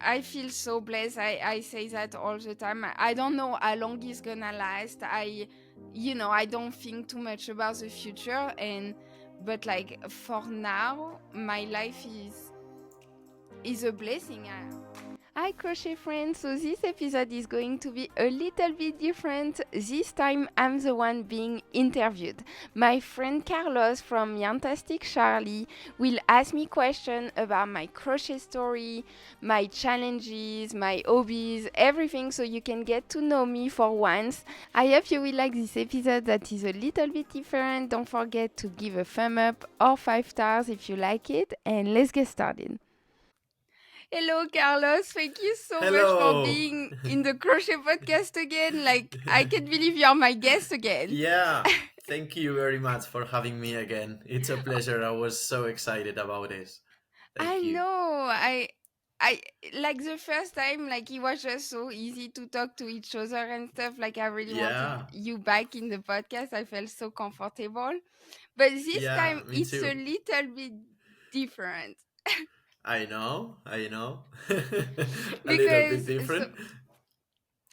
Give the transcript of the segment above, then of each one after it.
I feel so blessed. I say that all the time. I don't know how long it's gonna last. I don't think too much about the future, but like for now, my life is a blessing. Hi crochet friends, so this episode is going to be a little bit different. This time I'm the one being interviewed. My friend Carlos from YARNTASTIC.CHARLIE will ask me questions about my crochet story, my challenges, my hobbies, everything, so you can get to know me for once. I hope you will like this episode that is a little bit different. Don't forget to give a thumb up or 5 stars if you like it, and let's get started. Hello, Carlos. Thank you so much for Hello. being in the Crochet Podcast again. Like, I can't believe you're my guest again. Yeah, thank you very much for having me again. It's a pleasure. I was so excited about this. I Thank you. know. I like the first time, like it was just so easy to talk to each other and stuff. Like I really wanted Yeah, you back in the podcast. I felt so comfortable. But this yeah, time me it's a too. little bit different I know. A little bit because different.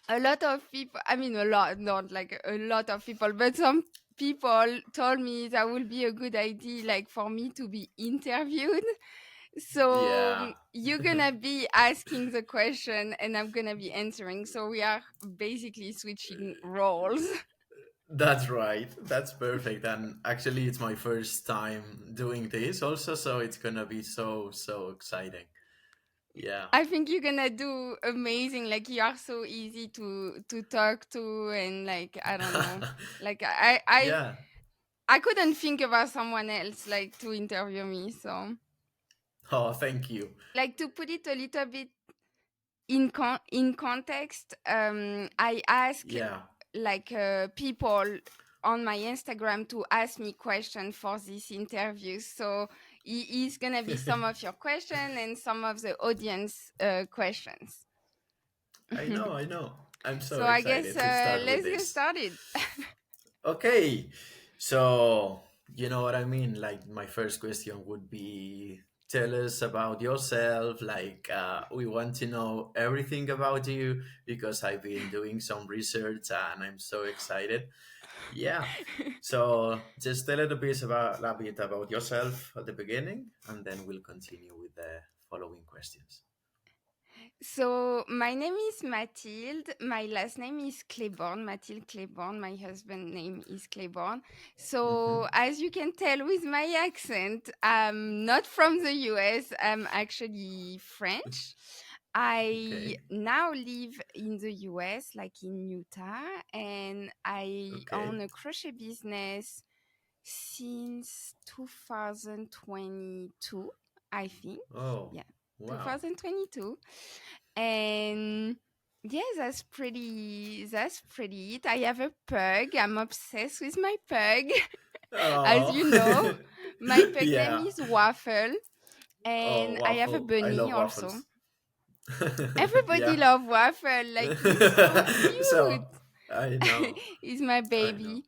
a lot of people, I mean a lot, not like a lot of people, but some people told me that would be a good idea like for me to be interviewed. So Yeah. you're gonna be asking the question and I'm gonna be answering, so we are basically switching roles. That's right. That's perfect. And actually, it's my first time doing this also, so it's gonna be so exciting. Yeah. I think you're gonna do amazing. Like you are so easy to talk to, and like I don't know, like Yeah. I couldn't think about someone else like to interview me. So Oh, thank you. like to put it a little bit in context, I ask Yeah. like people on my Instagram to ask me questions for this interview. So it's gonna be some of your questions and some of the audience questions. I know. I'm so So I guess excited to start with let's get this. started. Okay, so you know what I mean? Like, my first question would be, tell us about yourself. Like, we want to know everything about you because I've been doing some research and I'm so excited. Yeah. So just tell a bit about yourself at the beginning, and then we'll continue with the following questions. So my name is Mathilde. My last name is Claiborne, Mathilde Claiborne. My husband name is Claiborne. So Mm-hmm. as you can tell with my accent, I'm not from the US. I'm actually French. I Okay. now live in the US, like in Utah, and I Okay. own a crochet business since 2022, I think. Oh, Yeah, wow. 2022. And yeah, that's pretty it. I have a pug. I'm obsessed with my pug. As Oh, you know, my pug name yeah. is Waffle, Oh, and I have a waffle. I bunny love also. waffles. Everybody Yeah. love Waffle. Like he's so So, cute. I know. He's my I know. baby.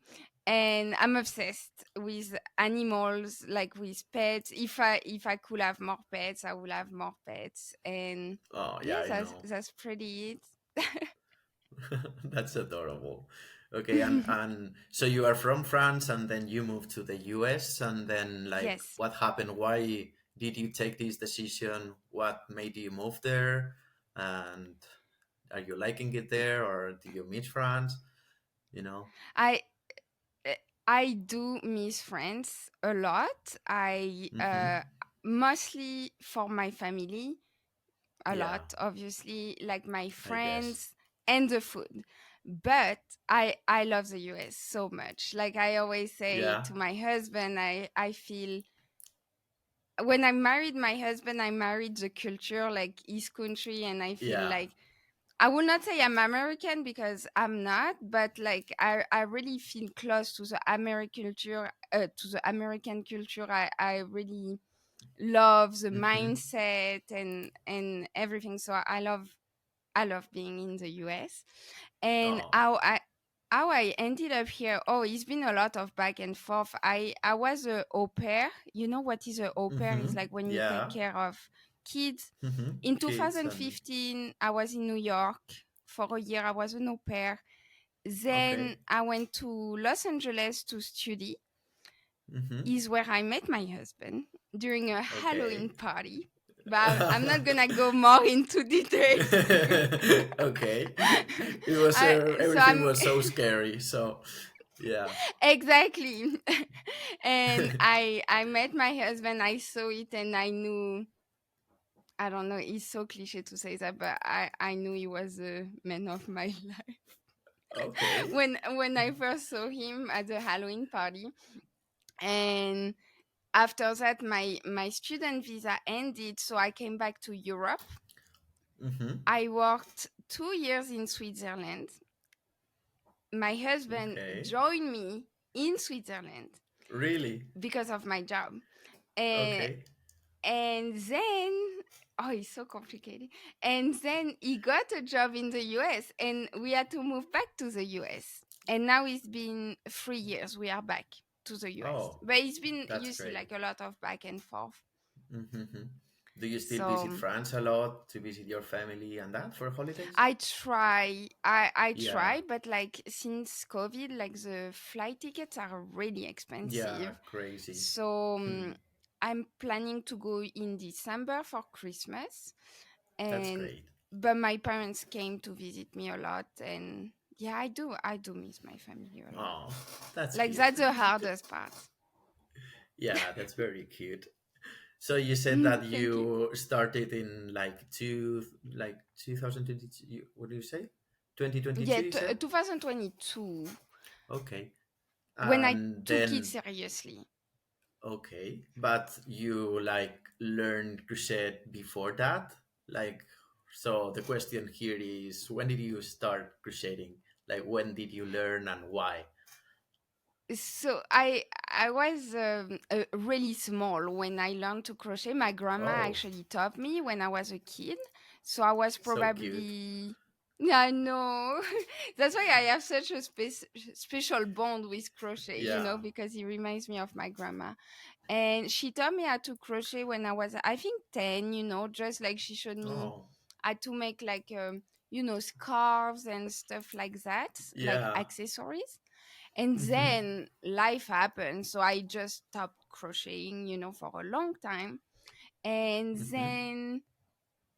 And I'm obsessed with animals, like with pets. If I could have more pets, I would have more pets. And Oh, yeah, yes, I that's know. that's pretty That's adorable. Okay, and it. and so you are from France, and then you moved to the US, and then, like, Yes. what happened? Why did you take this decision? What made you move there? And are you liking it there, or do you miss France? You know? I eh, I do miss friends a lot. I Mm-hmm. mostly for my family, a Yeah, lot, obviously, like my I guess. friends and the food. But I love the US so much. Like I always say Yeah. to my husband, I feel when I married my husband, I married the culture, like his country, and I feel Yeah. like I would not say I'm American because I'm not, but like I really feel close to the American culture. I really love the Mm-hmm. mindset and everything. So I love being in the US. And Oh. how I ended up here. Oh, it's been a lot of back and forth. I was a au pair. You know what is a au pair? It's Mm-hmm. like when you take Yeah. care of kids. Mm-hmm. In Kids and 2015, I was in New York for a year. I was an au pair. Then okay. I went to Los Angeles to study. Mm-hmm. Is where I met my husband during a Halloween Okay. party. But I'm not gonna go more into details. Okay. It was So everything I'm was so scary. So yeah. exactly. And I met my husband. I saw it, and I knew. I don't know. It's so cliche to say that, but I knew he was the man of my life Okay. when I first saw him at the Halloween party. And after that, my student visa ended, so I came back to Europe. Mm-hmm. I worked 2 years in Switzerland. My husband Okay. joined me in Switzerland Really? because of my job. And, Okay. and then, oh, it's so complicated. And then he got a job in the US, and we had to move back to the US. And now it's been 3 years we are back to the US. Oh, But it's been, that's you see, great. like a lot of back and forth. Mm-hmm. Do you still visit So France a lot to visit your family and that for holidays? I try, I Yeah. try, but like since COVID, like the flight tickets are really Yeah, expensive. crazy. So Hmm. I'm planning to go in December for Christmas, That's and great. but my parents came to visit me a lot, and yeah, I do miss my family a lot. Oh, that's Like cute. that's the hardest part. Yeah, that's very cute. So you said that Thank you. you started in like 2022. What do you say? Yeah, 2022, you said? 2022 Okay. when I And took it then seriously. okay, but you like learned crochet before that? Like, so the question here is when did you start crocheting? Like, when did you learn and why? So I was really small when I learned to crochet. My grandma Oh, actually taught me when I was a kid. So I was so cute. probably, yeah, I know. That's why I have such a special bond with crochet, Yeah. because it reminds me of my grandma. And she taught me how to crochet when I was, I think, 10, just like she showed me Oh, how to make like scarves and stuff like that, like yeah. accessories. And Mm-hmm. then life happened, so I just stopped crocheting, for a long time. And Mm-hmm. then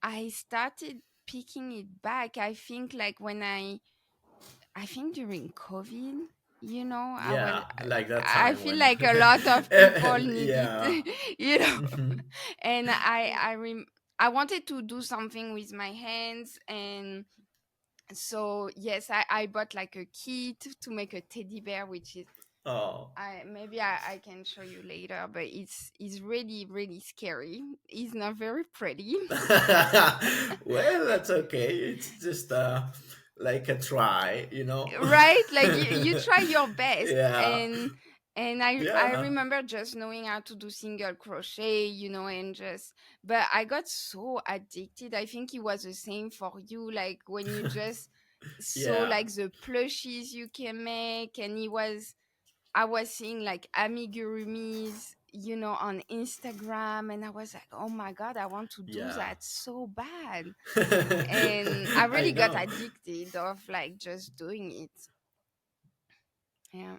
I started picking it back. I think like I think during COVID, I was Yeah, like that I time feel when. like a lot of people need Yeah. it, you know. Mm-hmm. And I wanted to do something with my hands, and so yes, I bought like a kit to make a teddy bear, which is Oh. I can show you later, but it's really really scary. It's not very pretty. Well, that's okay. It's just like a try, you know. Right, like you try your best. Yeah. And I Yeah. remember just knowing how to do single crochet, and just, but I got so addicted. I think it was the same for you, like when you just saw Yeah. like the plushies you can make. And I was seeing like amigurumis, on Instagram, and I was like, oh my god, I want to do Yeah. that so bad. And I I really got know. addicted of like just doing it. Yeah,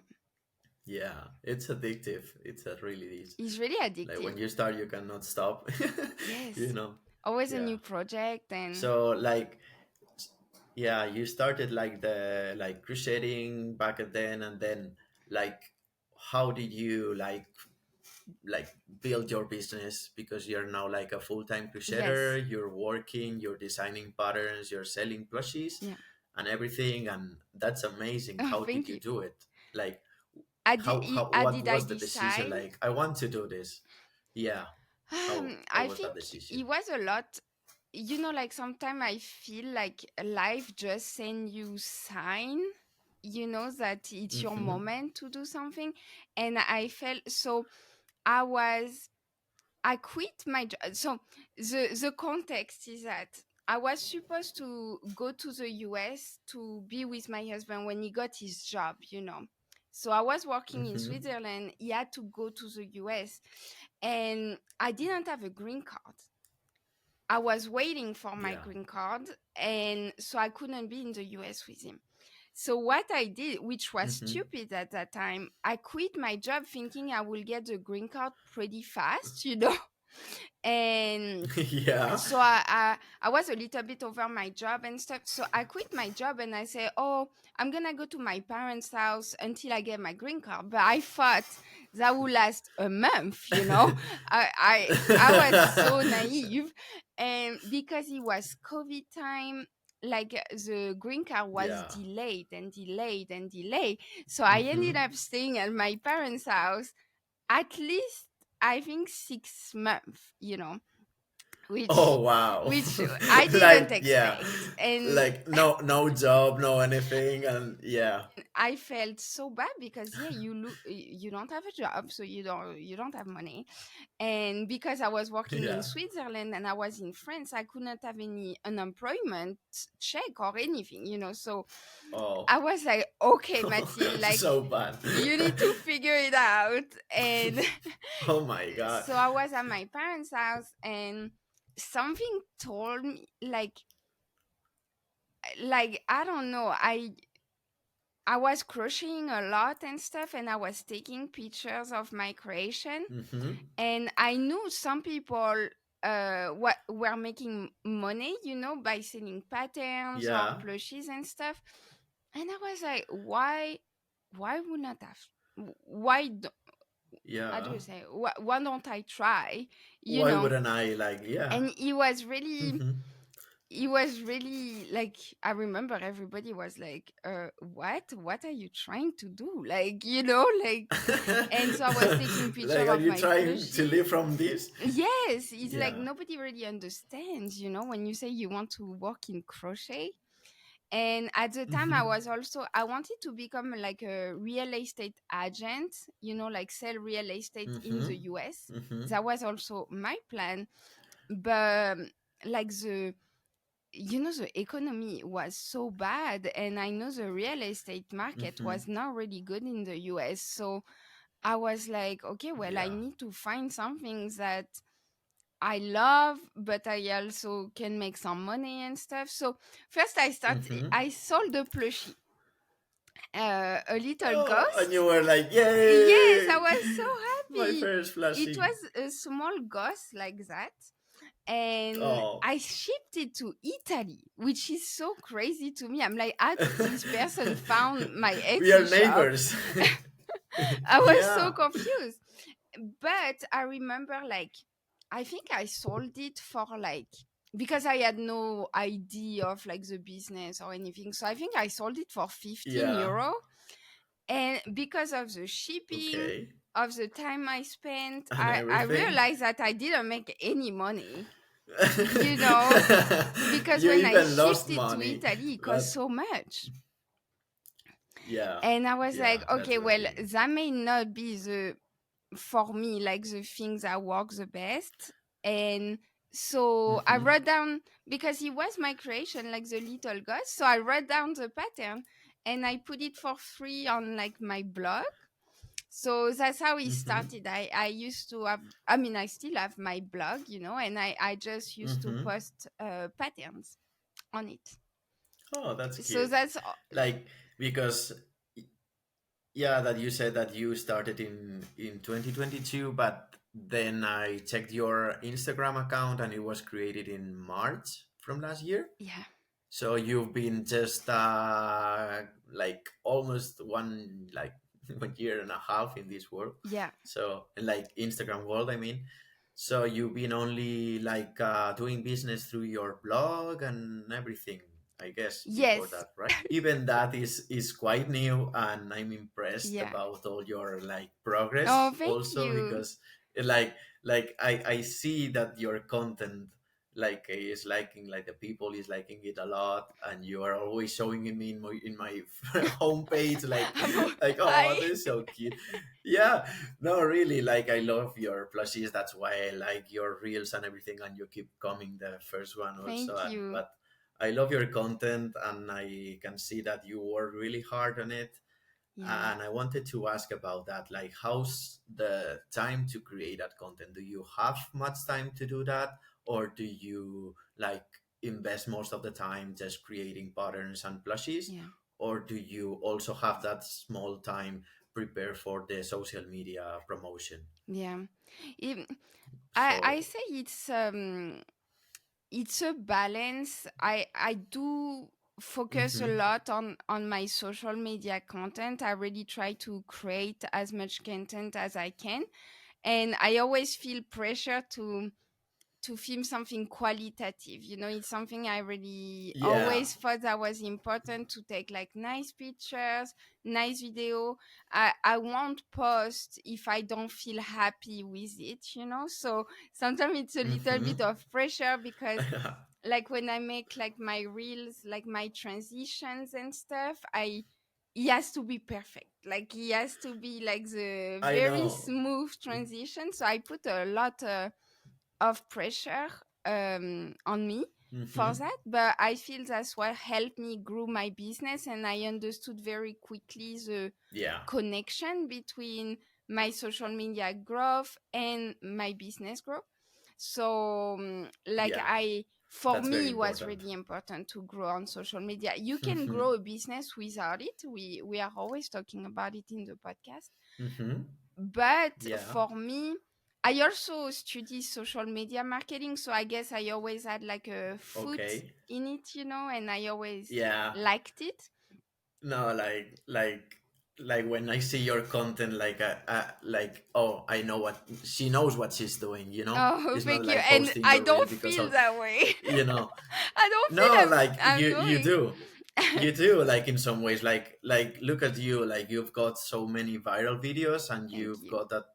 Yeah, it's addictive. It really is. it's really Like addictive. when you start, you cannot stop. You Yes, know. always a Yeah. new project. And So like, yeah, you started like the like crocheting back then, and then like, how did you like build your business, because you're now like a full-time yes, crocheter, you're working, you're designing patterns, you're selling plushies yeah. and everything, and that's amazing. Oh, How did thank you you. do it? Like, How what did I was the decision? decide? Like, I want to do this. Yeah. How I was that think decision? it was a lot. Like sometimes I feel like life just send you sign, that it's your Mm-hmm. moment to do something. And I felt so. I was I quit my job. So the context is that I was supposed to go to the US to be with my husband when he got his job. So I was working in Mm-hmm. Switzerland. He had to go to the US, and I didn't have a green card. I was waiting for my Yeah. green card, and so I couldn't be in the US with him. So what I did, which was Mm-hmm. stupid at that time, I quit my job thinking I will get the green card pretty fast, you know. And Yeah. so I was a little bit over my job and stuff. So I quit my job and I said, oh, I'm gonna go to my parents' house until I get my green card. But I thought that would last a month, you know. I was so naive, and because it was COVID time, like the green card was Yeah. delayed and delayed and delayed. So I ended Mm-hmm. up staying at my parents' house at least, I think, 6 months, you know, which Oh wow. which I didn't Like yeah. expect. And Like no job, no anything, and yeah. I felt so bad because yeah, you don't have a job, so you don't have money. And because I was working in Yeah. Switzerland and I was in France, I couldn't have any unemployment check or anything, you know. So Oh. I was like, okay, Mathilde, like So bad. you need to figure it out. And Oh my god. so I was at my parents' house, and something told me, like I don't know, I was crocheting a lot and stuff, and I was taking pictures of my creation, Mm-hmm. and I knew some people what were making money, you know, by selling patterns or Yeah. plushies and stuff. And I was like, why would not have, why do, how do Yeah. you say, why don't I try, you Why know? wouldn't I like yeah. And Mm-hmm. it was really like, I remember everybody was like, what are you trying to do, like, you know, like. And so I was taking picture Like are of you my trying to plushies. live from this? Yes, it's like Yeah. nobody really understands, you know, when you say you want to work in crochet. And at the time Mm-hmm. I wanted to become like a real estate agent, you know, like sell real estate in Mm-hmm. the US. Mm-hmm. That was also my plan. But like the economy was so bad, and I know the real estate market Mm-hmm. was not really good in the US. So I was like, okay, well, I Yeah. need to find something that I love, but I also can make some money and stuff. So first Mm-hmm. I sold a plushie, a little Oh, and you ghost. were like, Yes, I yay! was so My happy. first It flashy. was a small ghost like that. And Oh. I shipped it to Italy, which is so crazy to me. I'm like, how did this person found my We are Etsy shop? neighbors. I was so Yeah. confused. But I remember, like, I think I sold it for like, because I had no idea of like the business or anything. So I think I sold it for 15 Yeah. euro. And because of the shipping, Okay. of the time I spent, And I everything. realized that I didn't make any money, you know, because You when I even shipped lost it to money, Italy, it cost but so much. yeah, And I was yeah, like, that's okay, the well, thing. that may not be the, for me, like the things that work the best. And so I Mm-hmm. wrote down, because it was my creation, like the little ghost. So I wrote down the pattern and I put it for free on like my blog. So that's how it Mm-hmm. started. I used to have, I mean, I still have my blog, you know, and I just used to Mm-hmm. post patterns on it. Oh, that's So cute. that's Like because yeah, that you said that you started in 2022, but then I checked your Instagram account and it was created in March from last year. yeah, So you've been just like almost one like 1 year and a half in this world. yeah. So like Instagram world, I mean. So you've been only like doing business through your blog and everything, I guess, before Yes. that, right? Even that is quite new, and I'm impressed Yeah. about all your like Oh, progress thank also you. because like I see that your content like is liking like the people is liking it a lot, and you are always showing it me in my homepage like oh Hi. this is so cute. Yeah, no really, like I love your plushies, that's why I like your reels and everything, and you keep coming the first one also, Thank and you. but I love your content and I can see that you work really hard on it. Yeah. And I wanted to ask about that, like how's the time to create that content? Do you have much time to do that, or do you like invest most of the time just creating patterns and plushies, Yeah. or do you also have that small time prepare for the social media promotion? Yeah. It, I So say it's a balance. I do focus a mm-hmm. lot on my social media content. I really try to create as much content as I can, and I always feel pressure to film something qualitative. It's something I really Yeah. always thought that was important, to take like nice pictures, nice video. I won't post if I don't feel happy with it. So sometimes it's a little Mm-hmm. bit of pressure, because like when I make like my reels, like my transitions and stuff, I he has to be perfect. Like he has to be like the I very know. smooth transition. So I put a lot of pressure on me for Mm-hmm. that, but I feel that's what helped me grow my business, and I understood very quickly the Yeah. connection between my social media growth and my business growth. So like Yeah. I for That's very me, it was important. really important to grow on social media. You can Mm-hmm. grow a business without it. We are always talking about it in the podcast, Mm-hmm. but Yeah. for me, I also study social media marketing, so I guess I always had like a foot Okay. in it, and I always Yeah. liked it. No, like when I see your content, like, oh, I know what she knows what she's doing. Oh, It's not thank you. like And posting I the reel don't because feel of, that way. you know. I don't feel No, I'm like I'm you doing. do. You do, like in some ways, like look at you, like you've got so many viral videos and Thank you've you. got that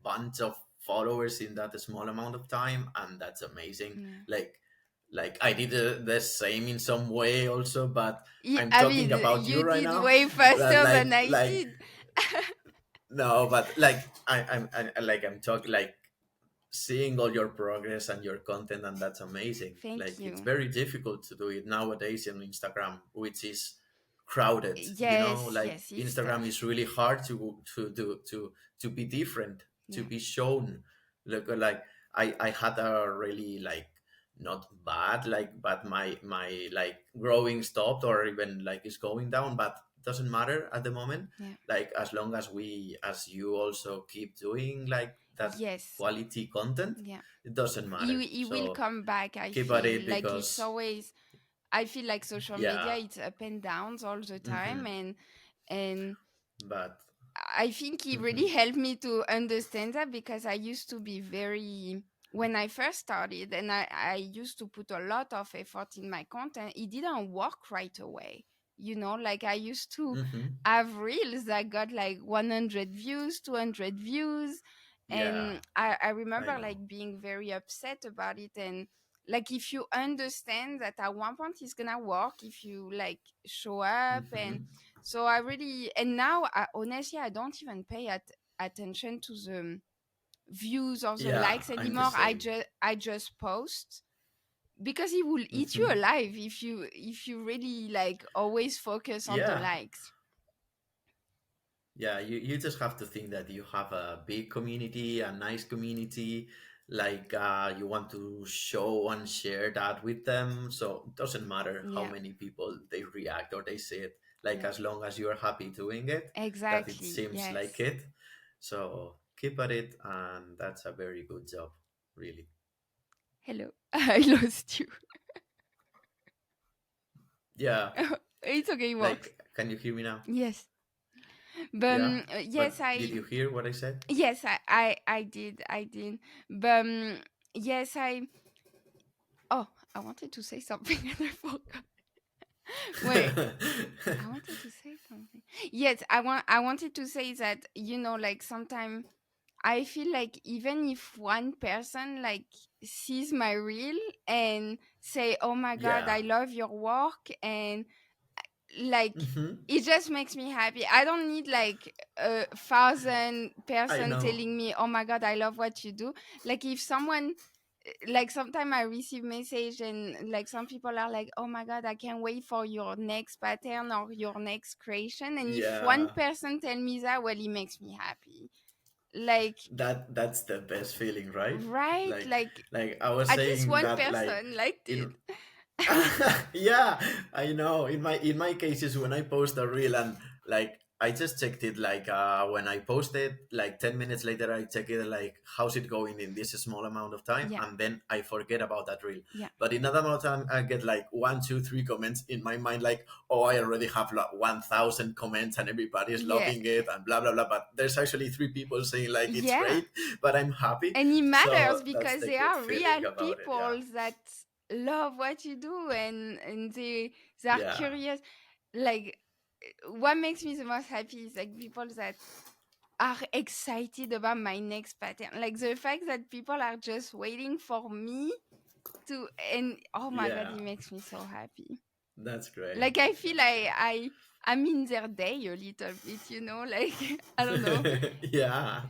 bunch of followers in that small amount of time, and that's amazing. Yeah. Like I did the same in some way also, but Yeah, I'm I talking mean, about you you right did now. way But faster than I did. no, but like I'm talking like seeing all your progress and your content, and that's amazing. Thank Like it's you. very difficult to do it nowadays on Instagram, which is crowded. Yes, Like yes, it's Instagram tough. is really hard to do to be different, to Yeah, be shown. Look, like I had a really like not bad, like, but my like growing stopped or even like is going down, but doesn't matter at the moment. yeah, Like as long as as you also keep doing like that yes, quality content, yeah. it doesn't You matter. it will So come back. I keep at feel it like it's because always. I feel like social media, yeah. it's up and downs all the time, Hmm. and But I think it really hmm. helped me to understand that, because I used to be very, when I first started, and I used to put a lot of effort in my content, it didn't work right away. Like I used to Hmm. have reels that got like 100 views, 200 views. Yeah, And I I remember know. like being very upset about it. And like, if you understand that at one point it's gonna work, if you like show up. And Hmm. so I really, and now honestly, I don't even pay attention to the views or the Yeah, likes I'm the anymore. I same. just I just post, because it will eat you Hmm. alive if you really like always focus on the Yeah. likes. Yeah, you just have to think that you have a big community, a nice community, like you want to show and share that with them. So it doesn't matter how Yeah, many people they react or they say it, like yeah, as long as you're happy doing it, that it exactly. seems like Yes. it. So keep at it, and that's a very good job, really. Hello. I lost you. Yeah, It's okay, it works. like can you hear me now? Yes. But Yeah, yes, but did you hear what I said? yes, I did. But yes, oh, I wanted to say something and I forgot. Wait, I wanted to say something. Yes, I wanted to say that, like sometimes I feel like even if one person like sees my reel and say, "Oh my God, Yeah. I love your work," and like Hmm. it just makes me happy. I don't need like 1,000 I person know. telling me, "Oh my God, I love what you do." Like if someone, like sometimes I receive message and like some people are like, "Oh my God, I can't wait for your next pattern or your next creation." And if one Yeah. person tell me that, well, it makes me happy. Like, That's the best feeling, right? right? Like Like, like I was at least saying one that like person liked it. in yeah, I know. In my cases, when I post a reel and like I just checked it like when I posted, like 10 minutes later I check it like how's it going in this small amount of time, Yeah, and then I forget about that reel. yeah, But in that amount of time, I get like one, two, three comments in my mind like, oh, I already have like 1,000 comments and everybody's yeah, loving it and blah blah blah. But there's actually three people saying like it's yeah. great, but I'm happy. And it matters So that's because the they good are feeling real about it. Yeah, people that love what you do, and they are yeah. curious. Like, what makes me the most happy is like people that are excited about my next pattern. Like the fact that people are just waiting for me to, and oh my god, Yeah, it makes me so happy. that's great. Like I feel That's great. I'm in their day a little bit, like I don't know. Yeah,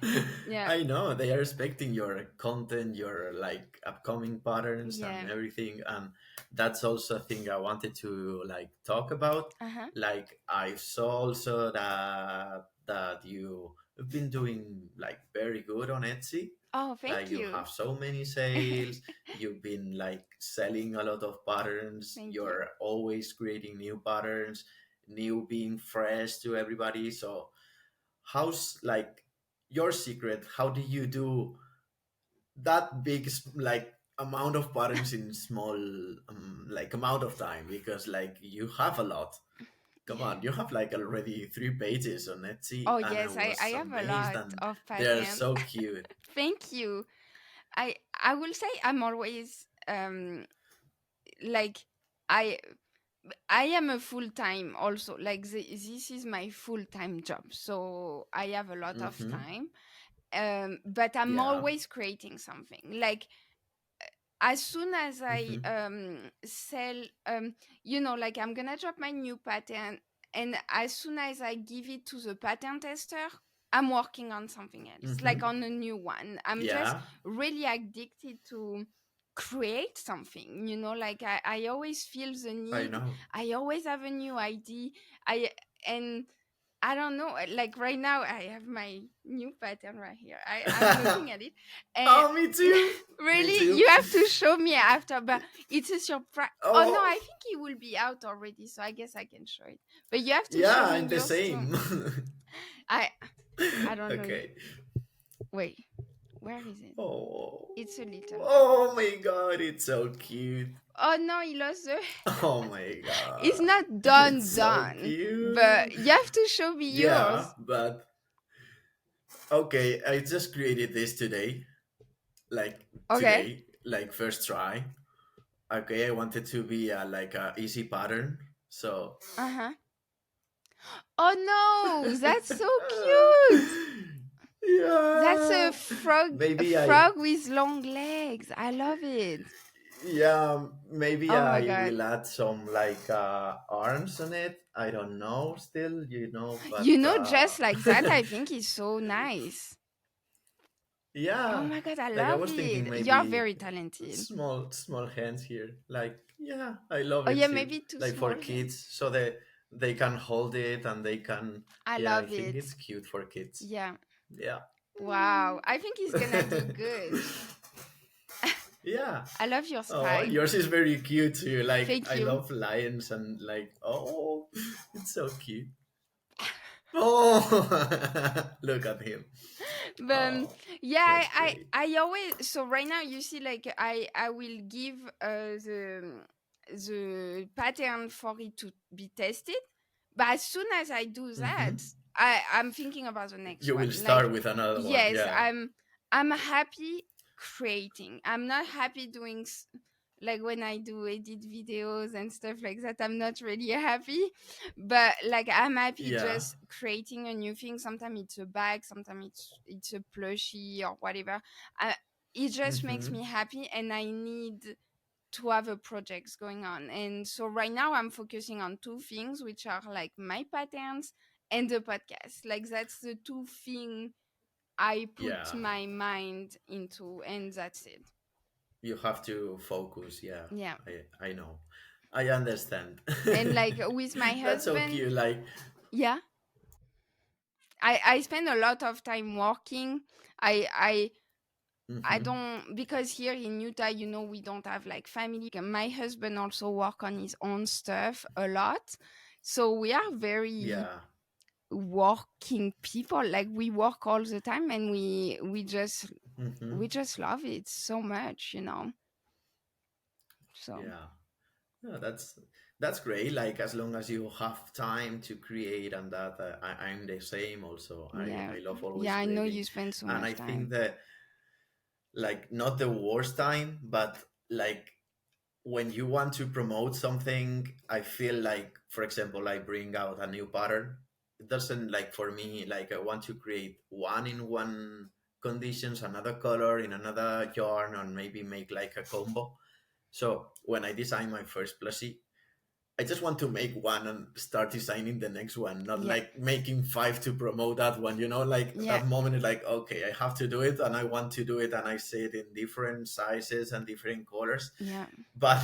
Yeah, I know they are expecting your content, your like upcoming patterns yeah. and everything, and that's also a thing I wanted to like talk about. Uh-huh. Like I saw also that you have been doing like very good on Etsy. Oh, Like thank you you. have so many sales, you've been like selling a lot of patterns, Thank you. you're always creating new patterns, new being fresh to everybody. So how's like your secret? How do you do that big like amount of patterns in small like amount of time? Because like you have a lot. Come Yeah. on, you have like already 3 pages on Etsy, Oh and I yes, I was have a amazed, lot and of they're patterns. so cute. Thank you. I will say I'm always like I I am a full time also. Like this is my full time job, so I have a lot of Mm-hmm. time. But I'm Yeah. always creating something. Like as soon as I Mm-hmm. sell, like I'm gonna drop my new pattern, and as soon as I give it to the pattern tester, I'm working on something else, like Mm-hmm. on a new one. I'm just Yeah, really addicted to create something, like I always feel the I need. know. I always have a new idea. And I don't know, like right now I have my new pattern right here. I'm looking at it, and Oh, me too. Me really, too. you have to show me after, but it's a surprise. Oh no, I Oh, think it will be out already, so I guess I can show it. But you have to yeah, show me I'm the yours too. same. I I don't know. Okay. Wait, where is it? Oh, It's a little bit. oh my God, it's so cute. Oh no, he lost the. Oh my It's God, not it's done, so done. cute. But you have to show me Yeah, yours. but okay, I just created this today, like Okay. first try. Okay, I wanted to be like a easy pattern, so Uh huh. Oh no, that's so cute. That's yeah, a maybe I frog with long legs. I love it. yeah, maybe Oh my I god. will add some like arms on it. I don't know still, but Just like that, I think is so nice. Oh yeah, my god, I like I love was thinking it. You're maybe very talented. small hands here. Like yeah, I love Oh it yeah, too. maybe too Like for small hands. kids, so they can hold it and they can. I Yeah, I love think it. it's cute for kids. Yeah. Yeah. Wow. I think he's gonna do good. Yeah. I love your Oh, style. yours is very cute too. Like Thank I you. love lions and like oh, it's so cute. Oh, look at him. But Oh, yeah, that's great. I always, so right now you see, like I will give the pattern for it to be tested, but as soon as I do that, Hmm. I'm thinking about the next You will one. Like start with another one. yes, Yeah. I'm happy creating. I'm not happy doing like when I do edit videos and stuff like that. I'm not really happy, but like I'm happy Yeah. just creating a new thing. Sometimes it's a bag, sometimes it's a plushie or whatever. I, it just makes Hmm. me happy, and I need to have a projects going on. And so right now I'm focusing on two things, which are like my patterns and the podcast. Like that's the two thing I put Yeah. my mind into, and that's it. You have to focus. Yeah. Yeah. I know. I understand. And like with my That's so husband, cute. Like yeah. I spend a lot of time working. I Mm-hmm. don't, because here in Utah, we don't have like family. My husband also work on his own stuff a lot. So we are very Yeah. working people. Like we work all the time, and Mm-hmm. we just love it so much. So Yeah. No, that's great. Like as long as you have time to create, and that I'm the same. Also, yeah. I love always Yeah, I know creating, you spend so and I much think time. that like not the worst time, but like when you want to promote something, I feel like, for example, I bring out a new pattern. It doesn't like for me, like I want to create one in one conditions, another color in another yarn, and maybe make like a combo. So when I design my first plushie, I just want to make one and start designing the next one, not Yeah. like making five to promote that one. Like Yeah. that moment is like, okay, I have to do it and I want to do it, and I see it in different sizes and different colors. Yeah. But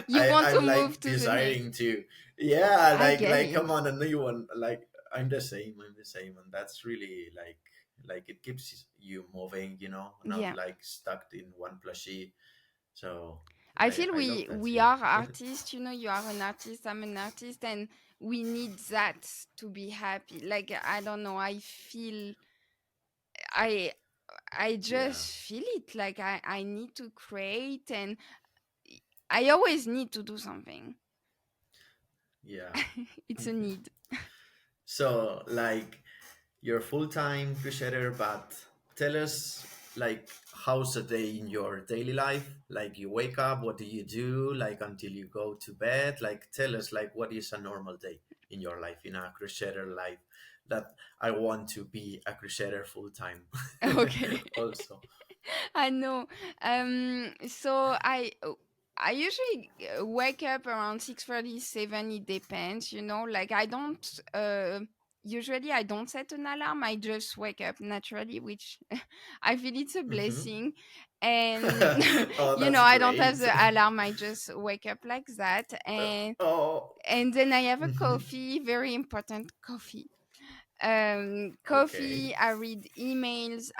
You want to I'm move like to the next. desiring to, yeah, I get like it. come on, a new one. Like I'm the same, and that's really like it keeps you moving, not Yeah. like stuck in one plushie. So I feel I love that we too. are artists, you are an artist, I'm an artist, and we need that to be happy. Like I don't know, I I Yeah, just feel it. Like I need to create, and I always need to do something. yeah. It's a need. So, like, you're full time crusader, but tell us, like, how's a day in your daily life? Like, you wake up, what do you do? Like, until you go to bed? Like, tell us, like, what is a normal day in your life, in a crusader life? That I want to be a crusader full time. Okay. Also. I know. So I usually wake up around 6:37. It depends, Like I don't. Usually I don't set an alarm. I just wake up naturally, which I feel it's a Hmm. blessing. And Oh, that's I don't have great. the alarm. I just wake up like that, Oh. and then I have a Hmm. coffee. Very important coffee. Okay. Coffee, I read emails,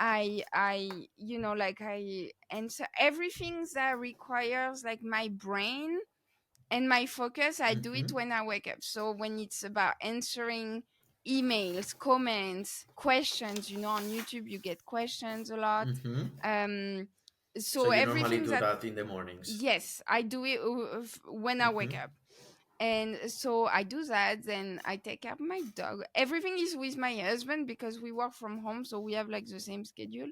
like I answer everything that requires like my brain and my focus. I do it Hmm. when I wake up. So when it's about answering emails, comments, questions, on YouTube you get questions a lot. Hmm. um So so you normally everything do that, that in the mornings. yes, I do it when I wake Hmm. up. And so I do that, then I take care of my dog. Everything is with my husband because we work from home, so we have like the same schedule.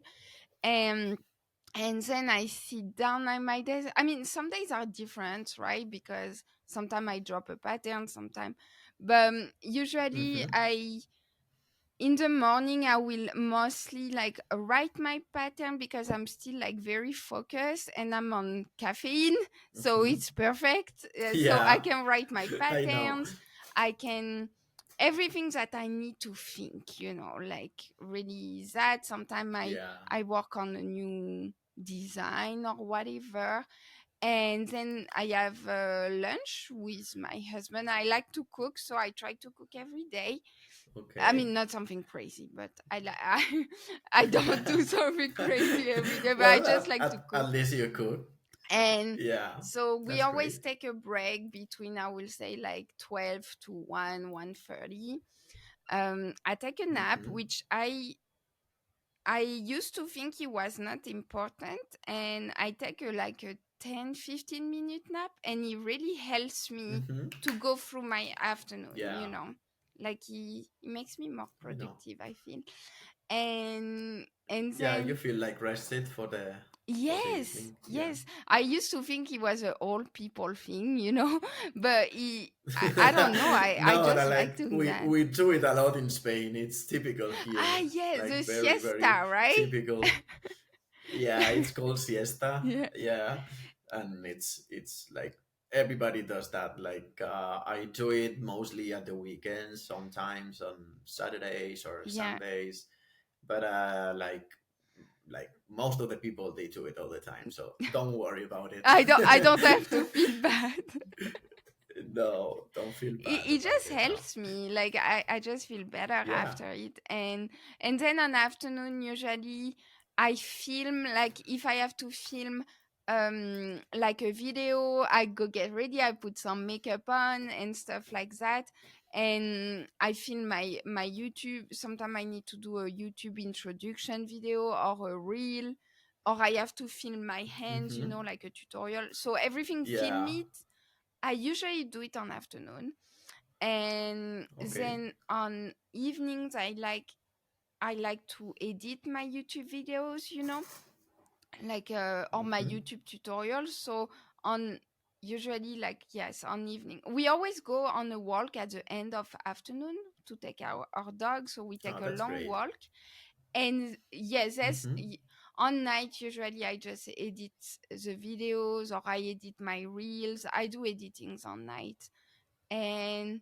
And then I sit down at my desk. I mean, some days are different, right? Because sometimes I drop a pattern, sometimes. But usually Hmm. in the morning I will mostly like write my pattern because I'm still like very focused and I'm on caffeine, so Hmm. it's perfect. So I Yeah, can write my I know. patterns. I can everything that I need to think, like really that. Sometimes Yeah. I work on a new design or whatever. And then I have lunch with my husband. I like to cook, so I try to cook every day. I Okay. mean, not something crazy, but I don't do something crazy every day, but I Well, just like to at cook. least you could. And Yeah, so we that's always great. take a break between, I will say, like 12 to 1:30. I take a nap, Hmm. which I used to think it was not important, and I take like a 10-15 minute nap, and it really helps me Hmm. to go through my afternoon, Yeah, like it makes me more I know. productive, I feel. And Yeah, you then, feel like rested for the yes, evening. Yeah. yes, I used to think it was a old people thing, but I don't know, I No, just like like doing we that. we do it a lot in Spain. It's typical Ah, here. yeah, Like the very very siesta, right? typical. Yeah, it's called siesta. Yeah. Yeah, and it's like everybody does that. Like I do it mostly at the weekends, sometimes on Saturdays or Yeah. Sundays. But like most of the people, they do it all the time. So don't worry about it. I don't have to feel bad. No, don't don't feel it, bad it about just it. No. helps me. Like I just feel better Yeah. after it. And then on afternoon usually I film, like if I have to film like a video, I go get ready, I put some makeup on and stuff like that. And I film my YouTube. Sometimes I need to do a YouTube introduction video or a reel, or I have to film my hands, Mm-hmm. like a tutorial. So everything film Yeah. it. I usually do it on afternoon. And Okay. then on evenings I like to edit my YouTube videos, like or my Mm-hmm. YouTube tutorials. So on usually, like, yes, on evening we always go on a walk at the end of afternoon to take our dog, so we take Oh, a that's long great. walk. And yes, Mm-hmm. on night usually I just edit the videos, or I edit my reels. I do editings on night. And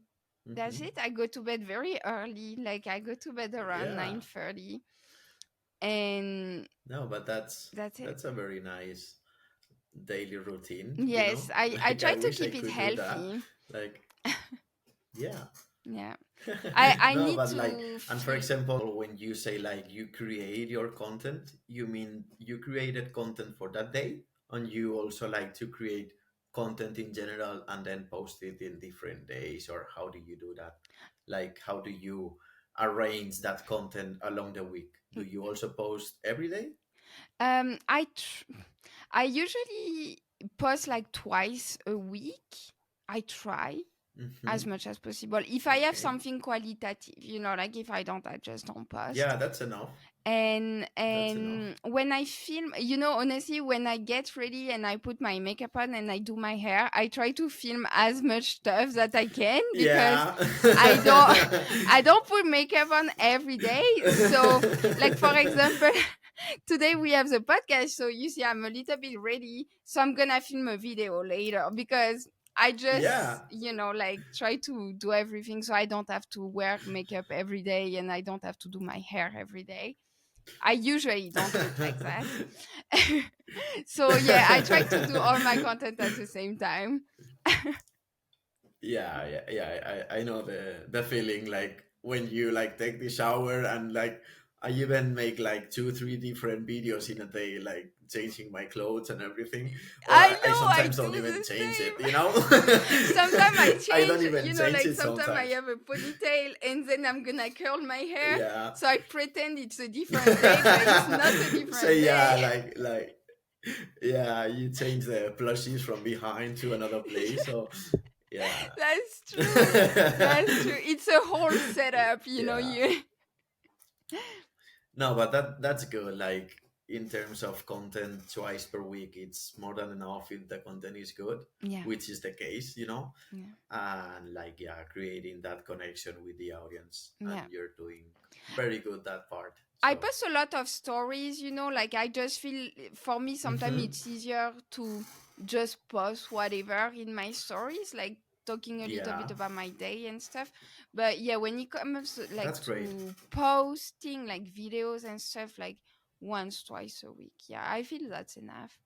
that's Mm-hmm. it. I go to bed very early, like I go to bed around Yeah. 9:30. And No, but that's it. that's a very nice daily routine, you Yes, know? I Like try I to wish I keep it could do that. healthy. Like, yeah. Yeah. I No, need but like, to and for feel. example, when you say like you create your content, you mean you created content for that day, and you also like to create content in general and then post it in different days, or how do you do that? Like, how do you arrange that content along the week? Do you also post every day? um I tr- I usually post like twice a week. I try Mm-hmm. as much as possible. If I have Okay. something qualitative, like if I don't, I just don't post. Yeah, that's enough. and That's enough. and when I film, honestly, when I get ready and I put my makeup on and I do my hair, I try to film as much stuff that I can, because Yeah. I don't I don't put makeup on every day. So, like, for example, today we have the podcast, so you see I'm a little bit ready, so I'm gonna film a video later, because I just, Yeah. like, try to do everything so I don't have to wear makeup every day and I don't have to do my hair every day. I usually don't look like that. So yeah, I try to do all my content at the same time. Yeah, yeah, yeah. I know the feeling, like when you like take the shower and like I even make like two, three different videos in a day, like changing my clothes and everything. Or I I know, I sometimes do don't even the change it, you same. know? Sometimes I I don't change, even change like it sometimes I sometimes. have a ponytail and then I'm gonna curl my hair. Yeah. So I pretend it's a different day, but it's not a So different yeah, day. yeah, you change the plushies from behind to another place. So yeah. That's true. That's true. It's a whole setup, Yeah. you. No, but that's good. Like in terms of content, twice per week, it's more than enough if the content is good, Yeah. which is the case, you know. Yeah. And like yeah, creating that connection with the audience, and Yeah. you're doing very good that part. I So post a lot of stories, like I just feel, for me sometimes hmm, it's easier to just post whatever in my stories, like talking a little yeah, bit about my day and stuff. But yeah, when it comes like that's great. to posting like videos and stuff, like once, twice a week, yeah, I feel that's enough.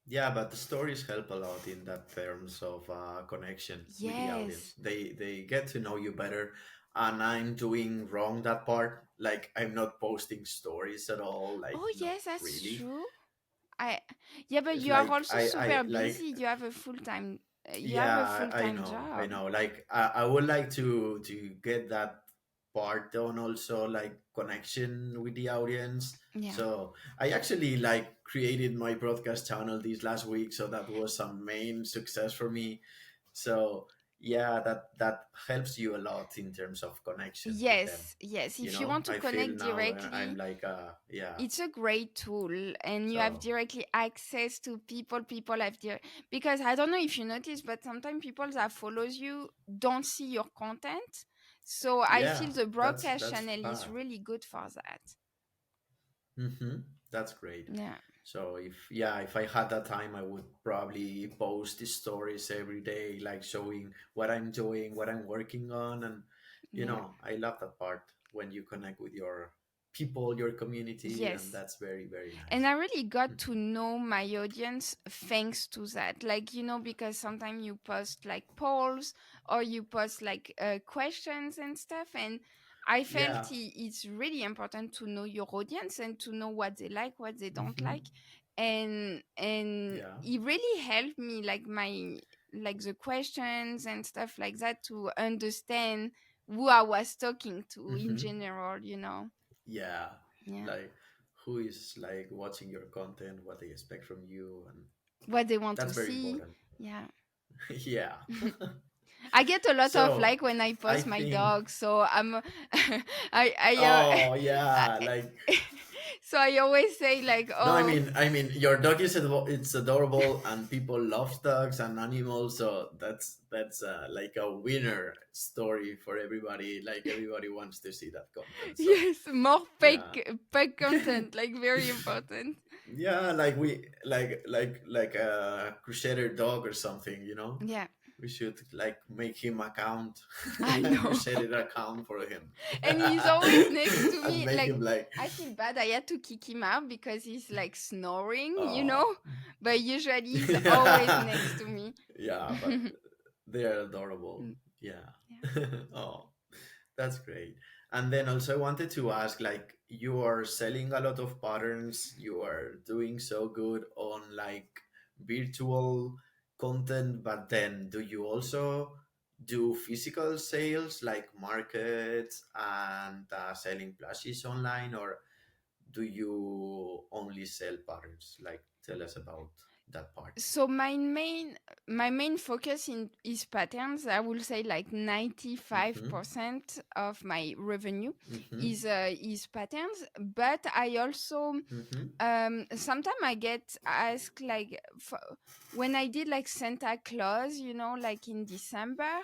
Yeah, but the stories help a lot in that terms of connection with the audience. Yes. They get to know you better, and I'm doing wrong that part. Like I'm not posting stories at all. Like Oh not yes, that's really. true. I Yeah, but It's you are like also I super like busy. You have a full time. You have a yeah, full I time know, I job. know. Like I would like to get that part done also, like connection with the audience. Yeah. So I actually like created my broadcast channel this last week, so that was a main success for me. So yeah, that helps you a lot in terms of connection with them. Yes, yes. You If you know, want to I feel connect now I'm directly, like yeah. it's a great tool, and you have So directly access to people. People have because I don't know if you notice, but sometimes people that follows you don't see your content. So I yeah, feel the broadcast that's channel is bad. really good for that. Mm-hmm. That's great. Yeah, So if I had that time, I would probably post the stories every day, like showing what I'm doing, what I'm working on, and yeah. I love that part when you connect with your people, your community, and Yes. that's very, very And nice. I really got to Mhm. know my audience thanks to that. Like, because sometimes you post like polls or you post like questions and stuff. And I felt Yeah. it's really important to know your audience and to know what they like, what they don't Hmm. like. And Yeah. it really helped me, like like the questions and stuff like that, to understand who I was talking to in Hmm. general. Yeah. Yeah. Like who is like watching your content, what they expect from you, and What they want that's to very see. important. Yeah. Yeah. I get a lot of So like when I I post my think, dog, so I'm oh yeah, I like so I always say like, no, I oh mean, your dog is it's adorable, and people love dogs and animals, so that's like a winner story for everybody. Like everybody wants to see that content. So yes, more yeah, fake content, like very important. yeah, like we like a crusader dog or something. Yeah, We should like make him account, I a know. crusader account for him, And he's always next to and me. make Like, him like, I feel bad. I had to kick him out because he's like snoring. oh. But usually he's always next to me. Yeah, but they are adorable. Mm, Yeah. yeah. Oh, that's great. And then also I wanted to ask, like, you are selling a lot of patterns, you are doing so good on like virtual content, but then do you also do physical sales like markets and selling plushies online, or do you only sell patterns? Like, tell us about that part. So my main focus in is patterns. I will say like Mm-hmm. 95% of my revenue Mm-hmm. is patterns. But I also Mm-hmm. sometimes I get asked like when I did like Santa Claus, like in December,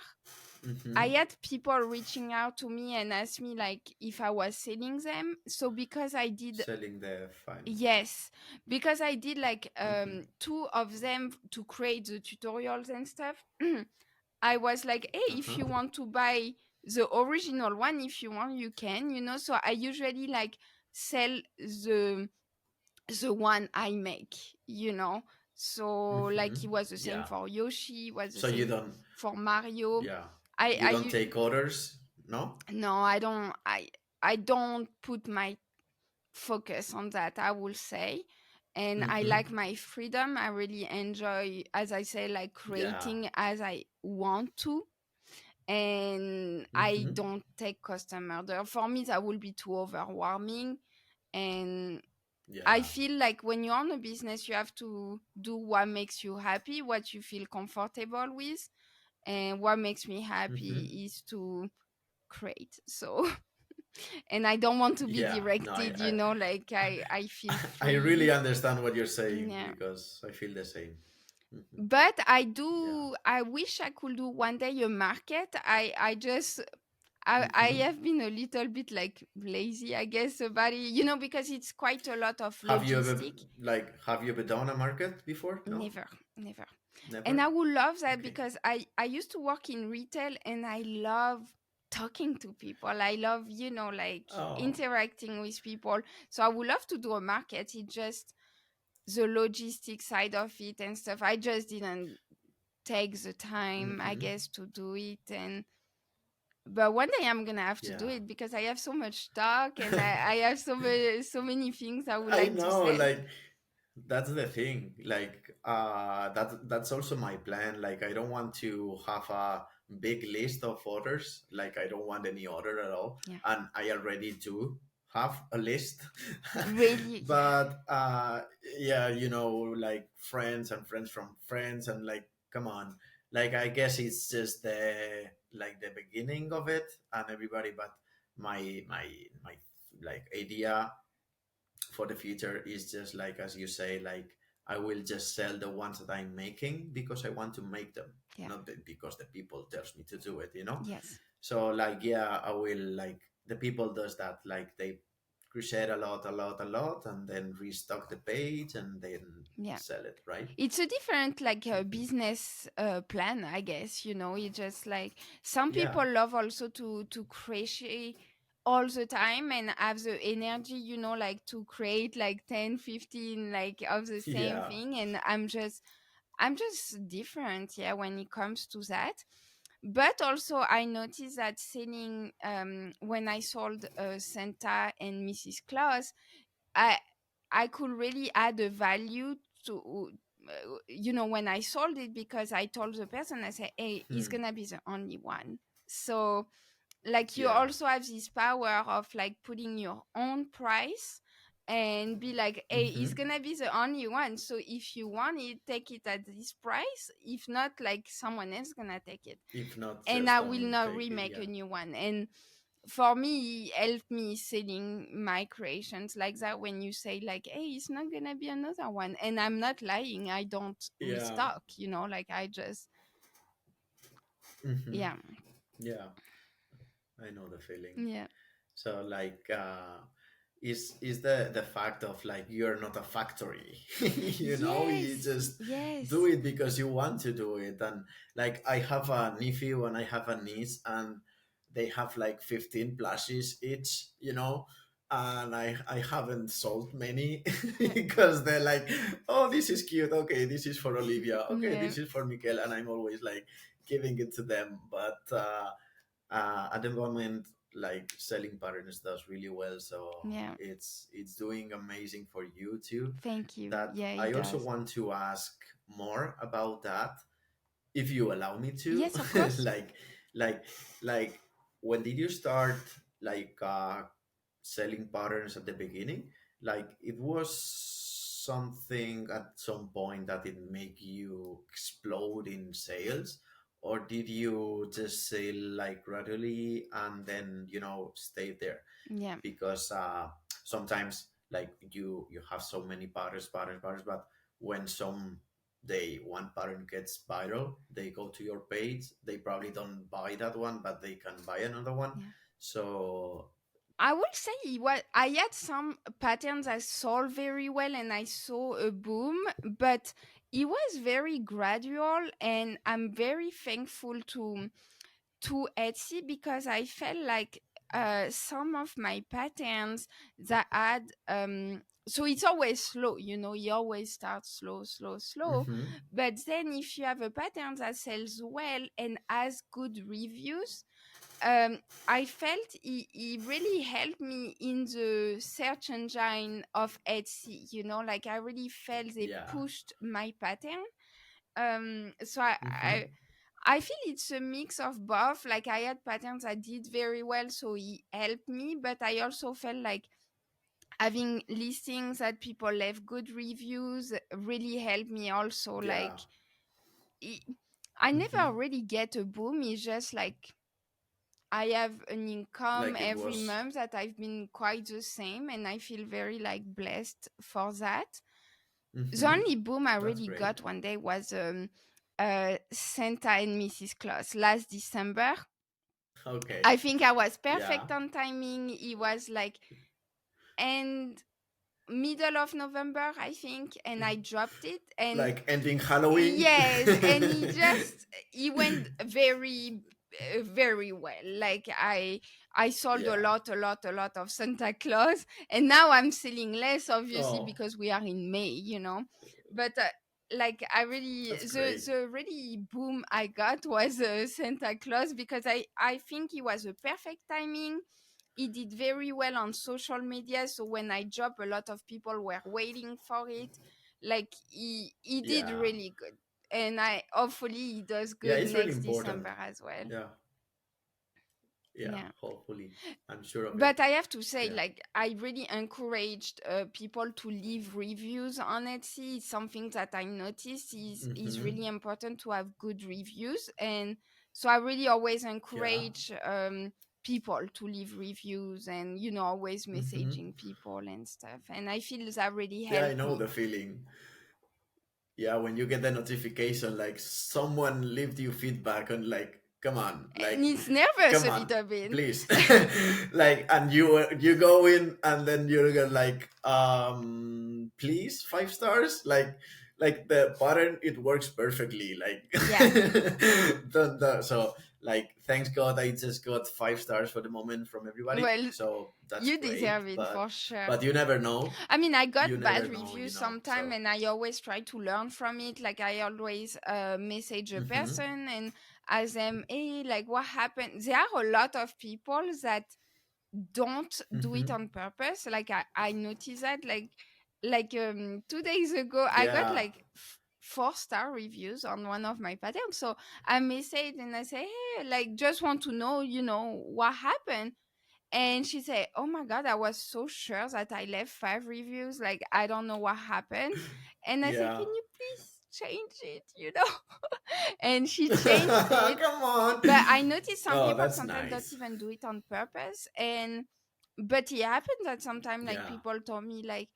I Mm-hmm. had people reaching out to me and ask me like if I was selling them. So because I did Selling the fine. yes, because I did like Mm-hmm. two of them to create the tutorials and stuff. I was like, hey, if Uh-huh. you want to buy the original one, if you want, you can. So I usually like sell the one I make. So Mm-hmm. like it was the same Yeah. for Yoshi, it was the So you same don't, for Mario. yeah, I you I don't u- take orders, no? no, I don't put my focus on that, I will say. And I Mm-hmm. like my freedom. I really enjoy, as I say, like Yeah. creating as I want to. And I Mm-hmm. don't take customer there. For me, that will be too overwhelming. And I Yeah. feel like when you're on a business, you have to do what makes you happy, what you feel comfortable with. And what makes me Mm-hmm. happy is to create. So and I don't want to be Yeah. No, directed, like I feel I really free. understand what you're saying Yeah. because I feel the same. Mm-hmm. But Yeah. I wish I could do one day a market. I just I Mm-hmm. have been a little bit like lazy, I guess, about it, because it's quite a lot of Have you ever logistic. have you ever done a market before? No? Never, never. And I Never? would love that Okay. because I used to work in retail and I love talking to people. I love, like Oh. interacting with people. So I would love to do a market. It's just the logistic side of it and stuff. I just didn't take the time, I Mm-hmm. guess, to do it. And but one day I'm gonna have to do Yeah. it because I have so much talk and I have so many things I would I like to know, sell. like that's the thing. Like that's also my plan. Like I don't want to have a big list of orders. Like I don't want any order at all. Yeah. And I already do have a list. Really, yeah. But yeah, like friends and friends from friends, and like come on. Like I guess it's just the beginning of it and everybody, but my like idea for the future is just like as you say, like I will just sell the ones that I'm making because I want to make them, Yeah. not because the people tells me to do it. Yes. So like yeah, I will like the people does that, like they crochet a lot and then restock the page and then Yeah. sell it, right? It's a different like Hmm. business plan, I guess. It's just like some Yeah. people love also to crochet all the time and have the energy, like to create like 10, 15 like of the same Yeah. thing. And I'm just different, yeah, when it comes to that. But also I noticed that selling, when I sold Santa and Mrs. Claus, I I could really add a value to, when I sold it, because I told the person, I said, hey, he's Hmm. gonna be the only one. So like you Yeah. also have this power of like putting your own price and be like, hey, it's Hmm. gonna be the only one, so if you want it, take it at this price. If not, like someone else gonna take it, If not, and I just will don't not take it. remake Yeah. a new one. And for me, it helped me selling my creations like that, when you say like, hey, it's not gonna be another one, and I'm not lying, I don't Yeah. restock, like I just, Hmm. yeah. Yeah. I know the feeling. Yeah. So like is the fact of like you're not a factory. You Yes, just do yes. it because you want to do it. And like I have a nephew and I have a niece, and they have like 15 plushies each, and I haven't sold many because they're like, oh, this is cute, okay, this is for Olivia, okay, Yeah. this is for Mikel, and I'm always like giving it to them. But at the moment, like selling patterns does really well, so Yeah. it's doing amazing for you too. Thank you. That Yeah, it I also does. want to ask more about that, if you allow me to. Yes, of course. like like like when did you start, like selling patterns at the beginning? Like it was something at some point that it make you explode in sales, or did you just sell like gradually and then stay there? Yeah. Because sometimes like you have so many patterns, but when some day one pattern gets viral, they go to your page, they probably don't buy that one, but they can buy another one. Yeah. So I will say what I had some patterns I sold very well and I saw a boom, but it was very gradual, and I'm very thankful to Etsy, because I felt like some of my patterns that had, so it's always slow, you always start slow, slow, slow. mhm, But then if you have a pattern that sells well and has good reviews, I felt it really helped me in the search engine of Etsy, like I really felt they yeah, pushed my pattern. So I, mhm, I I feel it's a mix of both. Like I had patterns that did very well, so it helped me, but I also felt like having listings that people left good reviews really helped me also. yeah, Like it, I never mhm. really get a boom. It's just like I have an income Like it every was. month that I've been quite the same, and I feel very like blessed for that. The Mhm. only boom I That's really great. got one day was Santa and Mrs. Claus last December. Okay. I think I was Yeah. perfect on timing. It was like end middle of November, I think, and I dropped it. And Like ending Halloween. yes, and he went very very well. Like I sold Yeah. a lot of Santa Claus, and now I'm selling less, obviously, Oh, because we are in May, but like I really, that's great. the really boom I got was Santa Claus, because I think it was a perfect timing. He did very well on social media, so when I dropped, a lot of people were waiting for it. Like he did Yeah. really good, and I hopefully he does Yeah, good it's really next important. December as well. Yeah. Yeah. Yeah. Hopefully. I'm sure of it. But I have to say, Yeah. like, I really encouraged people to leave reviews on Etsy. It's something that I noticed is Mm-hmm. really important to have good reviews, and so I really always Yeah. encourage people to leave reviews, and always Mm-hmm. messaging people and stuff. And I feel that really Yeah, I helped know me. the feeling. Yeah, when you get the notification, like someone left you feedback and like, come on, And like, it's nervous come a on, little bit. please, like, and you go in and then you're gonna like, please 5 stars, like the pattern it works perfectly, like, Yeah. so Like, thanks God, I just got 5 stars for the moment from everybody, Well, so that's you great. deserve it for sure. But you never know. I mean, I You got bad never know, reviews sometime, So. and I always try to learn from it. Like, I always message a Mm-hmm. person and ask them, hey, like, what happened? There are a lot of people that don't do it Mm-hmm. on purpose. Like, I noticed that. Like 2 days ago, I got Yeah. like 4-star reviews on one of my patterns. So I message and I say, hey, like, just want to know, what happened. And she said, oh my God, I was so sure that I left 5 reviews. Like, I don't know what happened. And I said, can Yeah. you please change it? And she changed it. Come on. But I noticed some Oh, people that's sometimes don't nice. even do it on purpose. But it happens that sometimes, like, Yeah. people told me, like,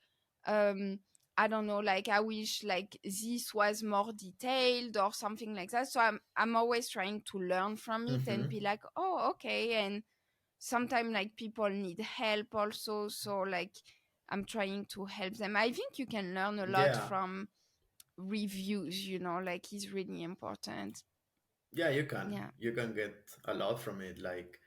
um, I don't know, like, I wish, like, this was more detailed or something like that. So I'm always trying to learn from it and Mm-hmm. be like, oh, okay. And sometimes, like, people need help also, so, like, I'm trying to help them. I think you can learn a lot Yeah. from reviews, like, it's really important. Yeah, you can. Yeah, You can get a lot from it, like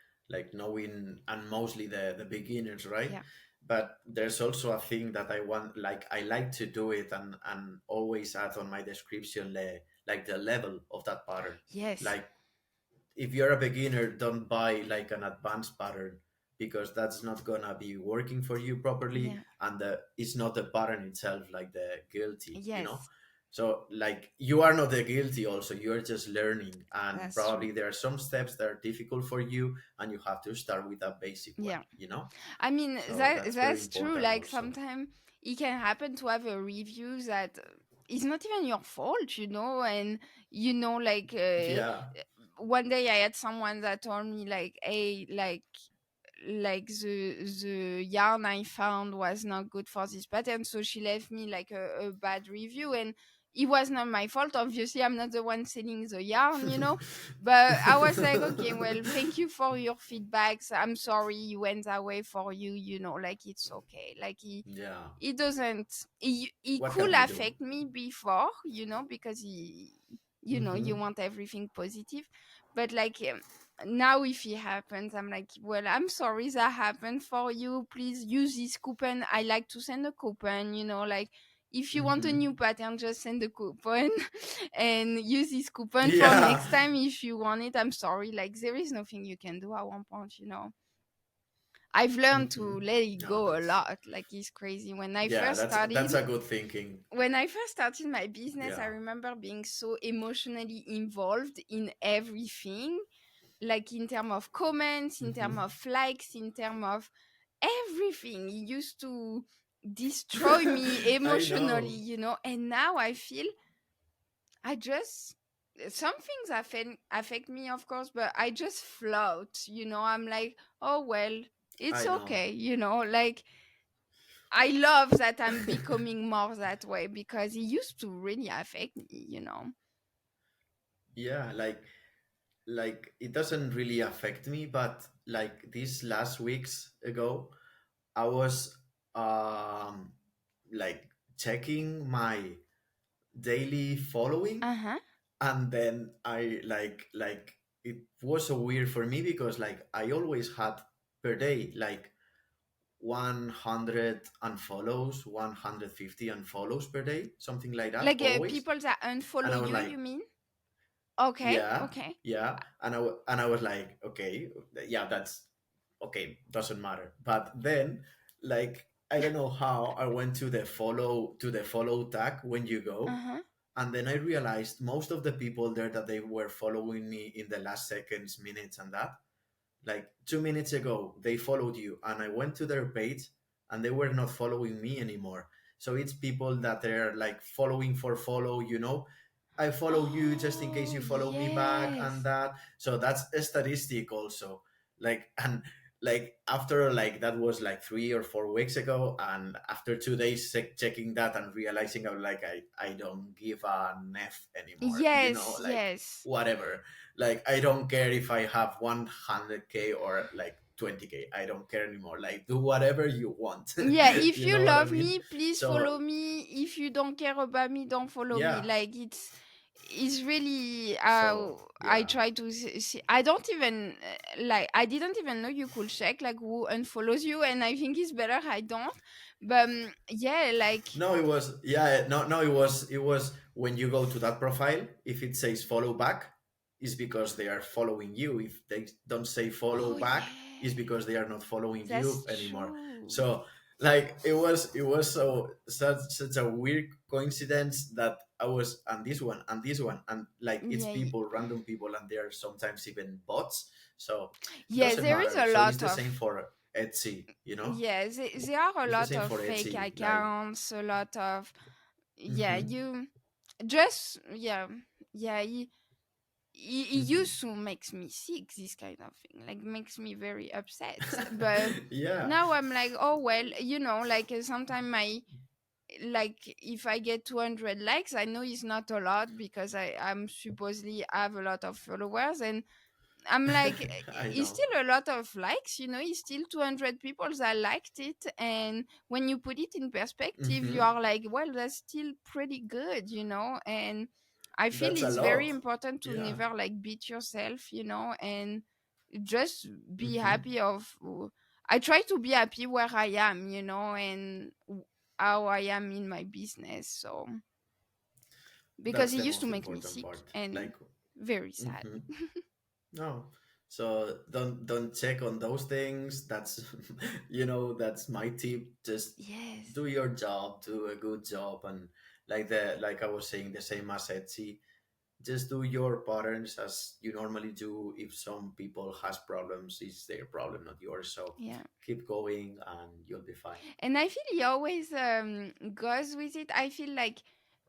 knowing, and mostly the beginners, right? yeah, But there's also a thing that I want, like I like to do it, and always add on my description, like the level of that pattern. yes, Like, if you're a beginner, don't buy like an advanced pattern, because that's not gonna be working for you properly, yeah, and it's not the pattern itself, like the guilty. yes, So, like, you are not the guilty, also you're just learning, and that's true. probably there are some steps that are difficult for you, and you have to start with a basic one. Yeah, I mean, So that that's very that's true. important Like, also. sometimes it can happen to have a review that is not even your fault, and like, Yeah. one day I had someone that told me, like, hey, like the yarn I found was not good for this pattern, so she left me like a bad review, and it was not my fault. Obviously, I'm not the one selling the yarn. But I was like, okay, well, thank you for your feedbacks. I'm sorry it went that way for you. Like, it's okay. Like, Yeah. it doesn't. It What could can we do? affect me before, because you Mm-hmm. want everything positive, but, like, now if it happens, I'm like, well, I'm sorry that happened for you. Please use this coupon. I like to send a coupon. Like, if you want a Mm-hmm. new pattern, just send a coupon and use this coupon for Yeah. next time if you want it. I'm sorry. Like, there is nothing you can do at one point. I've learned Mm-hmm. to let it No, go a that's lot. Like, it's crazy. yeah, that's a good thinking. When I first started my business, I Yeah. remember being so emotionally involved in everything, like, in terms of comments, in terms Mm-hmm. of likes, in terms of everything. It used to destroy me I emotionally, know. and now I feel I just, some things affect me, of course, but I just float. I'm like, oh well, it's I know. okay, like, I love that I'm becoming more that way because it used to really affect me. Yeah, like it doesn't really affect me, but like these last weeks ago, I was um like checking my daily following, Uh huh. and then I like it was so weird for me, because like I always had per day like 100 unfollows, 150 unfollows per day, something like that, Like, always. people that And I unfollow was you, like, you mean? Okay, yeah, okay. yeah. And I was like, okay, yeah, that's okay, doesn't matter. But then, like, I don't know how I went to the follow tag when you Uh go, huh. and then I realized most of the people there that they were following me in the last seconds, minutes, and that, like 2 minutes ago they followed you, and I went to their page and they were not following me anymore. So it's people that they're like following for follow. I follow you just in case Oh, you follow me back, and yes. that. So that's a statistic also. Like, and like after, like, that was like 3 or 4 weeks ago, and after 2 days checking that and realizing, I'm like, I don't give a f anymore, Yes, like, yes. whatever. Like, I don't care if I have 100K or like 20K. I don't care anymore. Like, do whatever you want. Yeah, if You you know what I love mean? me, please So follow me. If you don't care about me, don't follow me. yeah. Like, it's it's really So I yeah. try to see. I don't even like, I didn't even know you could check like who unfollows you, and I think it's better I don't. But yeah, like, No, it was yeah. No, it was when you go to that profile. If it says follow back, is because they are following you. If they don't say follow oh back, yeah, is because they are not following that's you anymore. true. So like it was so such a weird coincidence that I was and this one and like it's Yeah, people, random people, and they are sometimes even bots. So yes, doesn't there is matter. a So it's lot the same of, for Etsy, you know. yeah, there are a It's the lot same of for fake Etsy. Like. accounts, a lot of, yeah, Mhm. you just, yeah, yeah, it Mhm. used to makes me sick, this kind of thing, like makes me very upset. But Yeah. now I'm like, oh well, like sometimes my, like if I get 200 likes, I know it's not a lot because I'm supposedly have a lot of followers, and I'm like, I it's know. still a lot of likes, it's still 200 people that liked it. And when you put it in perspective, you Hmm. are like, well, that's still pretty good, and I feel That's a it's very lot. important to Yeah. never like beat yourself, and just be Hmm. happy of, I try to be happy where I am, and how I am in my business. So, because That's it the used to most make me important sick part. and Like, very sad. hmm no. So don't check on those things. That's that's my tip. Just Yes. do your job, do a good job, and like I was saying, the same as Etsy. Just do your patterns as you normally do. If some people has problems, it's their problem, not yours. So Yeah. keep going, and you'll be fine. And I feel he always goes with it. I feel like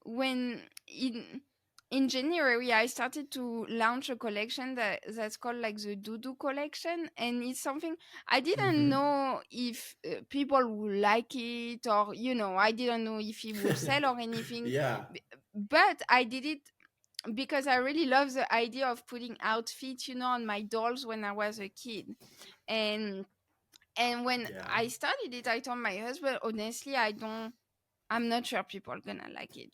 when in January I started to launch a collection that's called like the Doodoo collection, and it's something I didn't Hmm. know if people would like it, or I didn't know if it would sell or anything. Yeah. B- but I did it because I really love the idea of putting outfits, on my dolls when I was a kid. And when Yeah. I started it, I told my husband, honestly, I'm not sure people are gonna like it.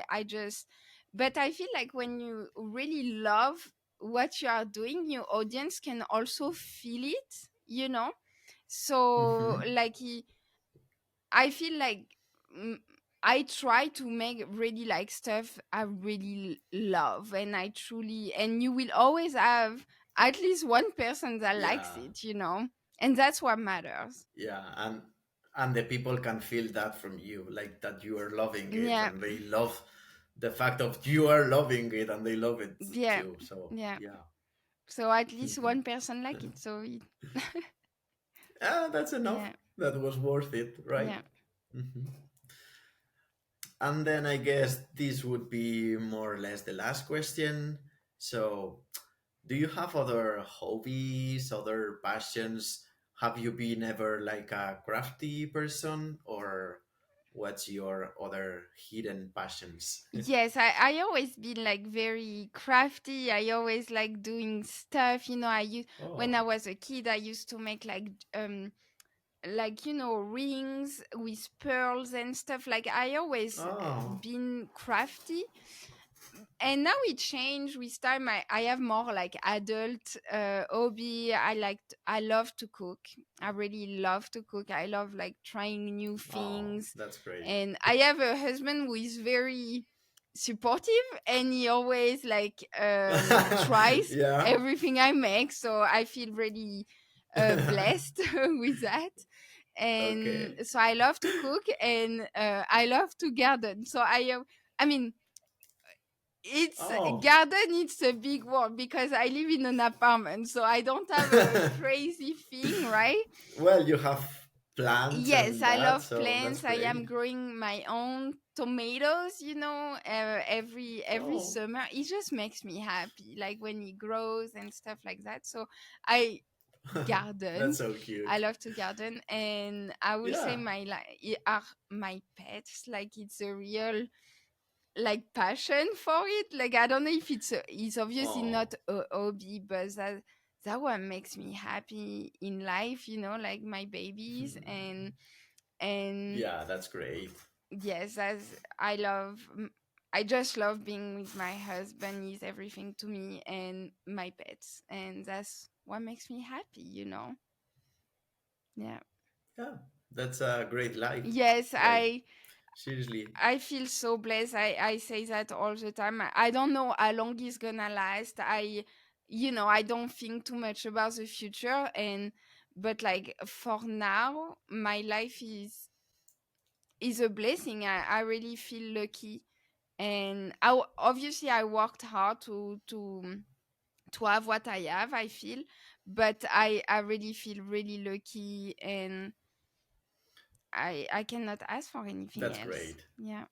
I just, but I feel like when you really love what you are doing, your audience can also feel it. So, Hmm. like, I feel like, mm, I try to make really like stuff I really love, and I truly, and you will always have at least one person that likes Yeah. it. And that's what matters. Yeah. And the people can feel that from you, like that you are loving it, Yeah, and they love the fact of you are loving it, and they love it yeah, too. So yeah. yeah. So at least one person like it. So Ah, that's enough. yeah, That was worth it, right? yeah. Hmm. And then I guess this would be more or less the last question. So, do you have other hobbies, other passions? Have you been ever like a crafty person, or what's your other hidden passions? Yes, I always been like very crafty. I always like doing stuff. When Oh, I was a kid, I used to make like rings with pearls and stuff. Like I always oh, been crafty. And now it changed with time. I have more like adult hobby. I love to cook. I really love to cook. I love like trying new oh, things. that's great. And I have a husband who is very supportive, and he always like tries Yeah. everything I make, so I feel really blessed with that. And Okay. so I love to cook, and I love to garden. So I mean, it's Oh, garden, it's a big word because I live in an apartment, so I don't have a crazy thing, right? well, you have plants Yes, and I that, love so that's plants. I great. am growing my own tomatoes, every Oh, summer. It just makes me happy, like when it grows and stuff like that. So I that's garden. so I cute. love to garden, and I will say Yeah. my like are my pets. Like it's a real like passion for it. Like I don't know if it's obviously Oh, not a hobby, but that what makes me happy in life. Like my babies, and yeah, that's great. yes, as I love. I just love being with my husband. He's everything to me, and my pets, and that's what makes me happy, Yeah. Yeah, that's a great life. Yes, Like, seriously. I feel so blessed. I say that all the time. I don't know how long it's gonna last. I don't think too much about the future, but like for now, my life is a blessing. I really feel lucky, and obviously I worked hard to have what I have. I feel, but I really feel really lucky, and I cannot ask for anything That's else. great. Yeah.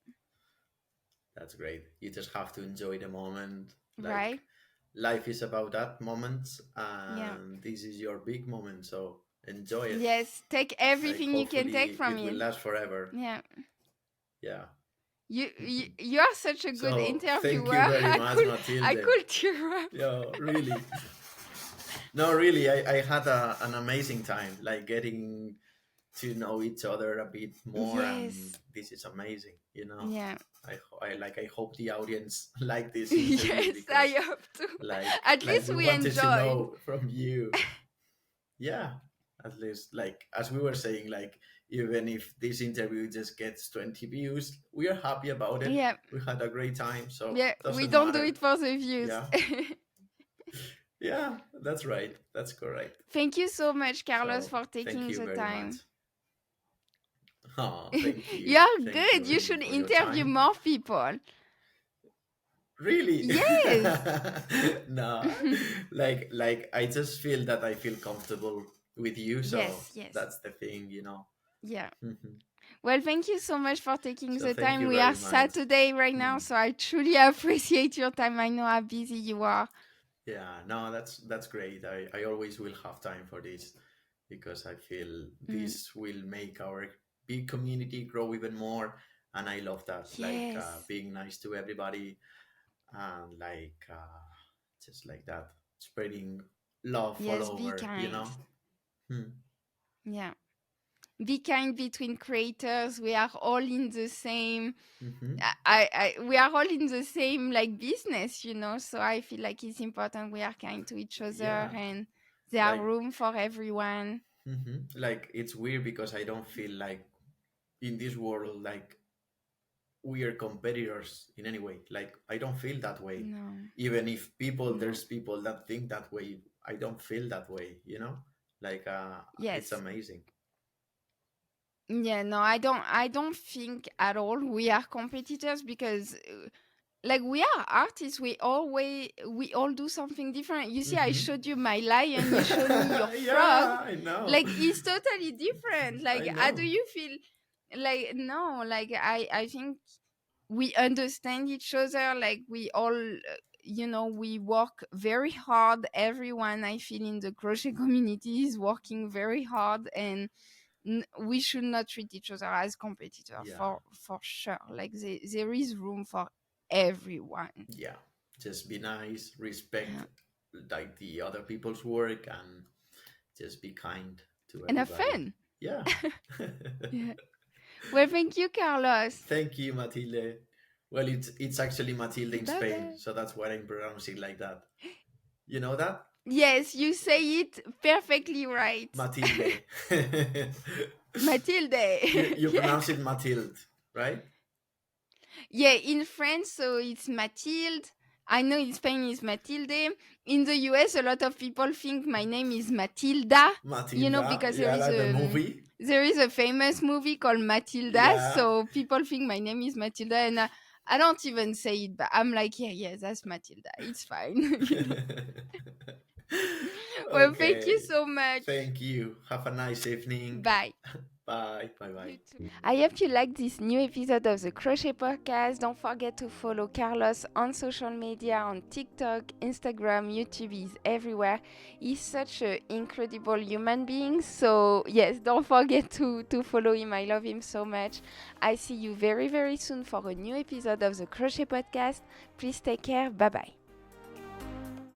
That's great. You just have to enjoy the moment. Like, Right. life is about that moment, Yeah. and this is your big moment. So enjoy it. Yes. Take Like, everything you can take hopefully, from it will it. last forever. Yeah. Yeah. You are such a good So thank interviewer. you very I much, could I Matilde. could tear up. Yeah, really. No, really, I had an amazing time, like getting to know each other a bit more, and Yes. this is amazing. Yeah. I hope the audience like this interview, Yes, I because hope to. like At like least we we wanted to enjoyed. know from you. Yeah, at least, like, as we were saying, like, even if this interview just gets 20 views, we are happy about it. Yeah. We had a great time, so Yeah. We doesn't don't do matter. it for the views. Yeah. Yeah, that's right. That's correct. Thank you so much, Carlos, So for thank taking you the very much. time. Oh, thank you. You're Thank you good. You really should for your interview time. more people. Really? Yes. No. Like I just feel that I feel comfortable with you, so Yes. Yes. that's the thing. Yeah. Mhm. Well, thank you so much for taking So the thank time. you We very are much. Saturday right now, Hmm. so I truly appreciate your time. I know how busy you are. Yeah, no, that's great. I always will have time for this, because I feel Mm. this will make our big community grow even more, and I love that. Like, Yes. being nice to everybody, and like, just like that, spreading love all Yes, be kind. over. Hmm. Yeah. Be kind between creators. We are all in the same Mm-hmm. we are all in the same like business, so I feel like it's important we are kind to each other, Yeah, and there are like, room for everyone. like, it's weird because I don't feel like in this world, like, we are competitors in any way. Like, I don't feel that way. No. Even if No. there's people that think that way, I don't feel that way. Like, it's Yes. amazing. Yeah, no, I don't think at all we are competitors, because like we are artists. We all do something different. You see, I Mm-hmm. showed you my lion, you showed me your frog. Yeah, I know. Like it's totally different. Like I how do know. you feel? Like no, like I think we understand each other. Like we all we work very hard. Everyone I feel in the crochet community is working very hard, and we should not treat each other as competitor, Yeah, for sure. Like there is room for everyone. yeah. Just be nice, Yeah. respect, like, the other people's work, and just be kind to And have everybody. fun. Yeah. Yeah. Well, thank you, Carlos. Thank you, Matilde. Well, it's actually Matilde in Bye Spain, bye. so that's why I'm pronouncing like that. You know that? Yes, you say it perfectly right. Matilde. Matilde. You Yeah. pronounce it Matilde, right? Yeah, in French, so it's Mathilde. I know in Spain it's Matilde. In the US, a lot of people think my name is Matilda. Matilda. Because Yeah, like the movie. there is a famous movie called Matilda, Yeah. so people think my name is Matilda, and I don't even say it, but I'm like, yeah, that's Matilda. It's fine. Well, thank you Okay. so much. Thank you. Have a nice evening. Bye. Bye. Bye. Bye. You too. I hope you liked this new episode of the Crochet Podcast. Don't forget to follow Carlos on social media, on TikTok, Instagram, YouTube. He's everywhere. He's such an incredible human being. So, yes, don't forget to follow him. I love him so much. I see you very, very soon for a new episode of the Crochet Podcast. Please take care. Bye-bye.